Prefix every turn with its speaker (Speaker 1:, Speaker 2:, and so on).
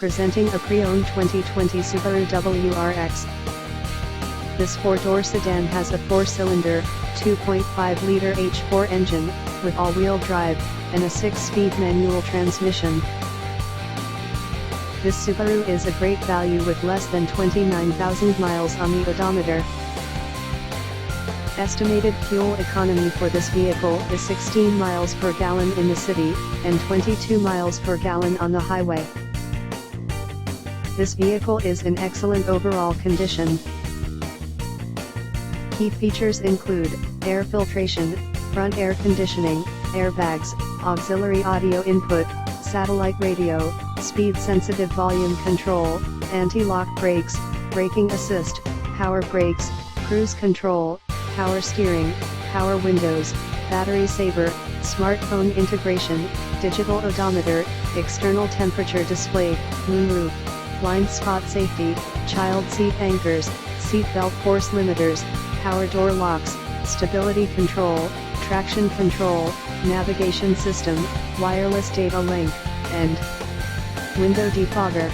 Speaker 1: Presenting a pre-owned 2020 Subaru WRX. This four-door sedan has a four-cylinder, 2.5-liter H4 engine, with all-wheel drive, and a 6-speed manual transmission. This Subaru is a great value with less than 29,000 miles on the odometer. Estimated fuel economy for this vehicle is 16 miles per gallon in the city, and 22 miles per gallon on the highway. This vehicle is in excellent overall condition. Key features include air filtration, front air conditioning, airbags, auxiliary audio input, satellite radio, speed-sensitive volume control, anti-lock brakes, braking assist, power brakes, cruise control, power steering, power windows, battery saver, smartphone integration, digital odometer, external temperature display, moonroof, blind spot safety, child seat anchors, seat belt force limiters, power door locks, stability control, traction control, navigation system, wireless data link, and window defogger.